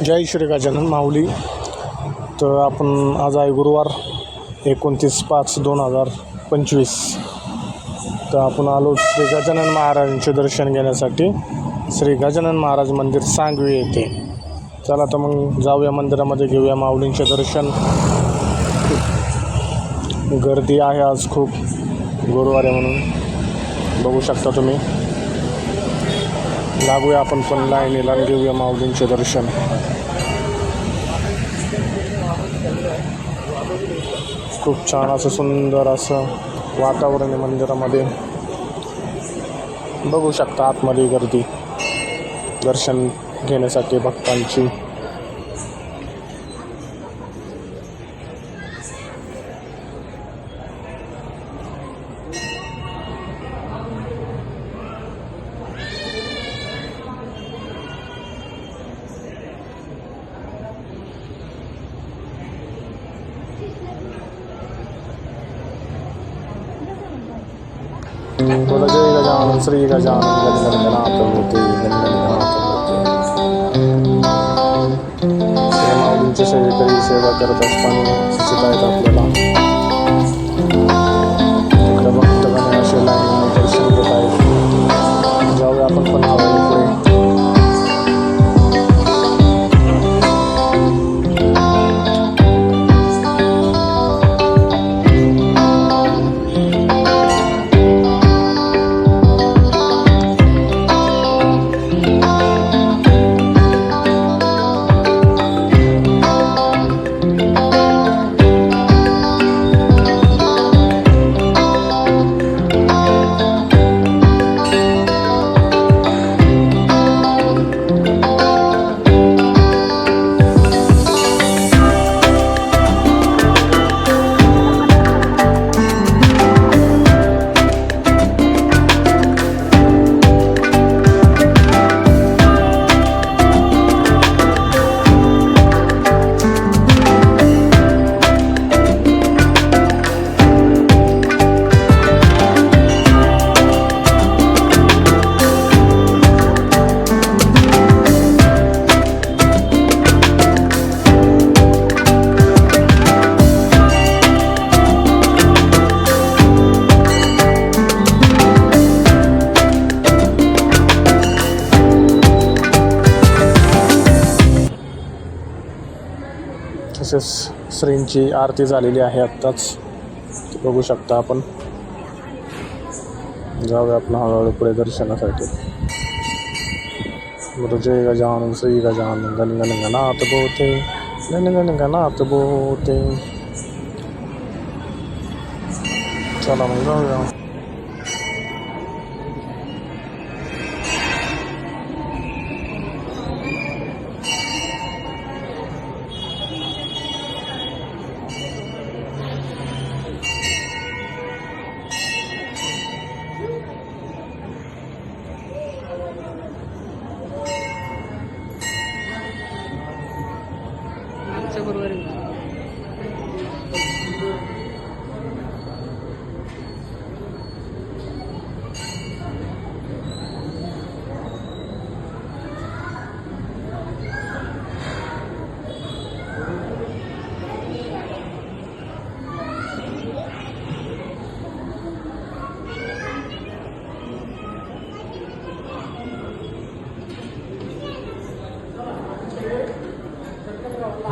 जय श्री गजानन माऊली. तर आपण आज आहे गुरुवार 29/5/2025. तर आपण आलो श्री गजानन महाराजांचे दर्शन घेण्यासाठी. श्री गजानन महाराज मंदिर सांगवी येथे. चला तर मग जाऊया मंदिरामध्ये, घेऊया माऊलींचे दर्शन. गर्दी आहे आज खूप, गुरुवार आहे म्हणून बघू शकता तुम्ही. लागूया आपण पण लाईनीला, घेऊया माऊलींचे दर्शन. खूप छान असं सुंदर असं वातावरण आहे मंदिरामध्ये. बघू शकता आतमध्ये गर्दी दर्शन घेण्यासाठी भक्तांची. बोला जय गजानन श्री गजानन गणगणनाथ होते माऊलींची सेवेकरी सेवा करत असताना दिसत आहेत आपल्याला. इकडे भक्तगण असे लाईन दर्शन घेत आहेत. जाऊया आपण पण पुढे. तसेच श्रींची आरती झालेली आहे आत्ताच, बघू शकता आपण. जाऊया आपण हळूहळू पुढे दर्शनासाठी. जय गजानन श्री गजानन गणगणनाथ बोते गणगणनाथ बोते. चला मग जाऊया.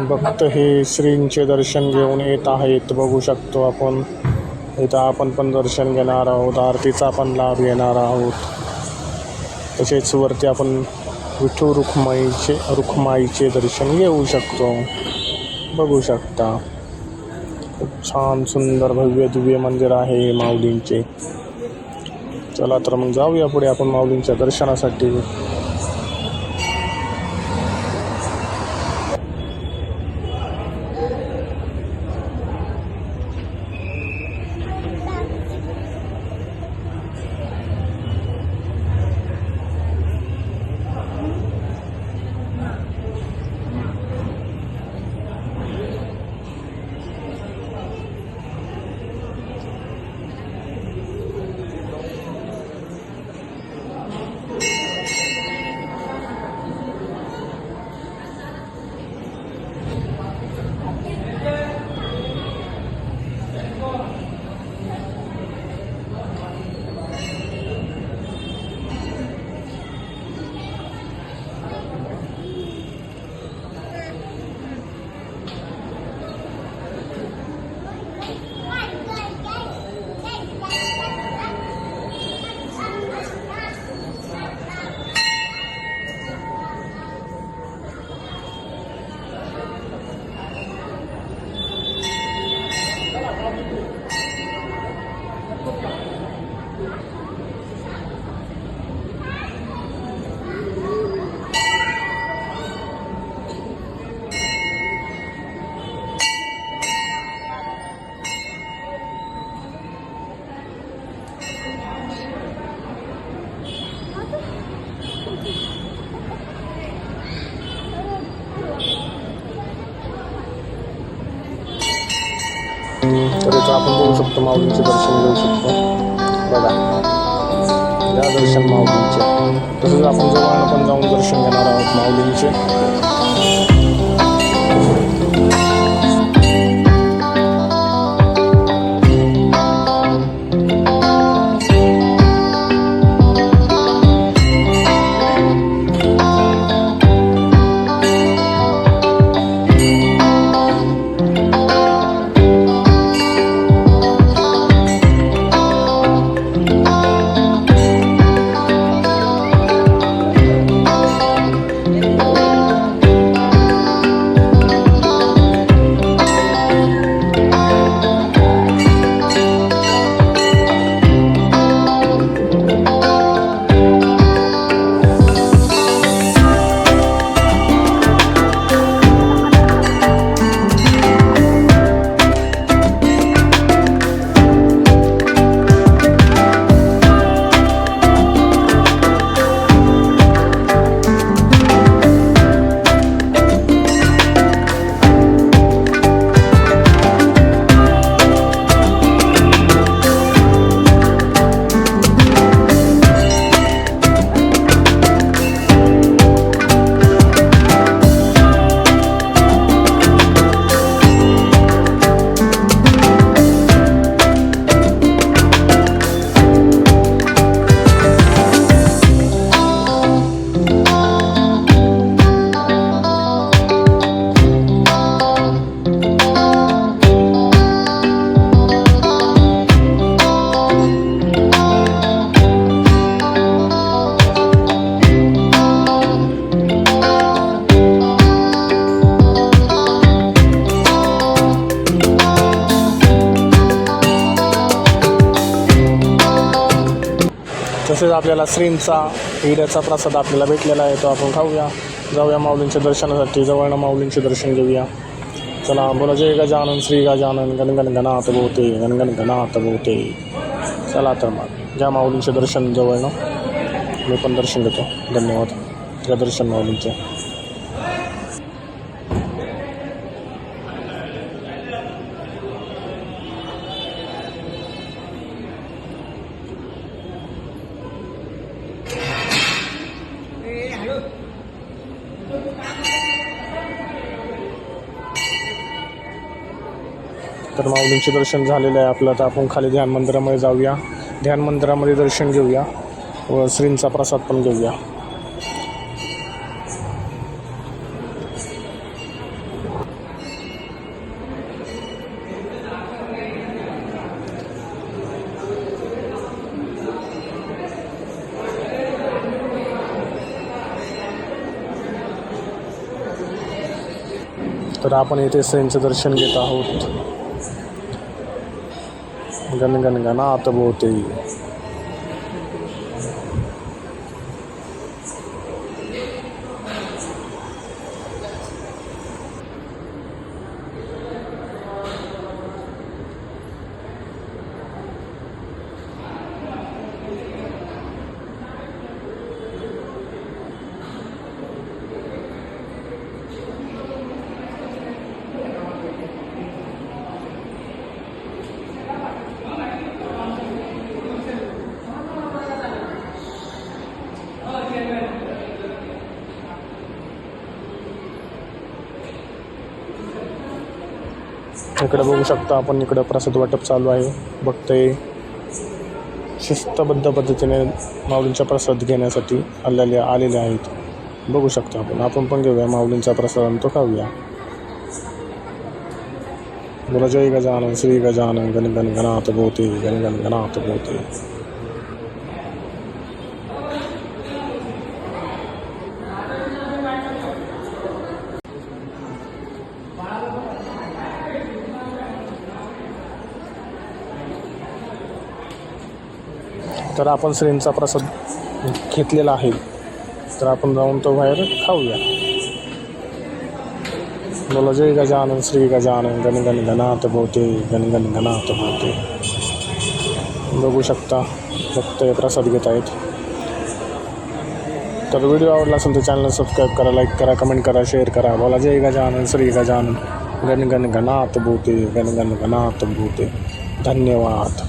भक्त हे श्रींचे दर्शन घेऊन येत आहेत, बघू शकतो आपण. इथं आपण पण दर्शन घेणार आहोत, आरतीचा पण लाभ घेणार आहोत. तसेच वरती आपण विठू रुक्माईचे दर्शन घेऊ शकतो, बघू शकता. खूप छान सुंदर भव्य दिव्य मंदिर आहे माऊलींचे. चला तर मग जाऊया पुढे आपण माऊलींच्या दर्शनासाठी. तर इथं आपण बघू शकतो, माऊलींचे दर्शन घेऊ शकतो. बघा, या दर्शन माऊलींचे. तसंच आपण जवळनं पण जाऊन दर्शन घेणार आहोत माऊलींचे. तसेच आपल्याला श्रींचा हिऱ्याचा प्रसाद आपल्याला भेटलेला आहे, तो आपण खाऊया. जाऊया माऊलींच्या दर्शनासाठी, जवळनं माऊलींचे दर्शन घेऊया. चला, बोला जय गजानन श्री गजानन गणगण गणात भोवते गणगण गणात भोवते. चला तर मग घ्या माऊलींचे दर्शन जवळनं. मी पण दर्शन घेतो. धन्यवाद. त्या दर्शन माऊलींचे. तर माऊलींचे दर्शन झालेलं आहे आपलं. तर आपण खाली ध्यान मंदिरामध्ये जाऊया. ध्यान मंदिरामध्ये दर्शन घेऊया व श्रींचा प्रसाद पण घेऊया. तर आपण इथे श्रींचं दर्शन घेत आहोत. गणगण गणात भोवते. इकडे बघू शकता आपण, इकडं प्रसाद वाटप चालू आहे. बघतोय शिस्तबद्ध पद्धतीने माऊलींचा प्रसाद घेण्यासाठी आलेले आहेत. बघू शकता आपण पण घेऊया माऊलींचा प्रसाद आणि तो खाऊया. बोला जय गजानन श्री गजानन गणगण गणात भोवते गणगण गणात भोवते. तर आपण श्रींचा प्रसाद घेतलेला आहे, तर आपण जाऊन तो बाहेर खाऊया. बोला जय गजानन श्री गजानन गणगण गणात भोवते गणगण गणात भोवते. बघू शकता फक्त प्रसाद घेत आहेत. तर व्हिडिओ आवडला असेल तर चॅनल सबस्क्राईब करा, लाईक करा, कमेंट करा, शेअर करा. बोला जय गजानन श्री गजानन. गण गण गणात भूते, गण गण गणात भूते. धन्यवाद.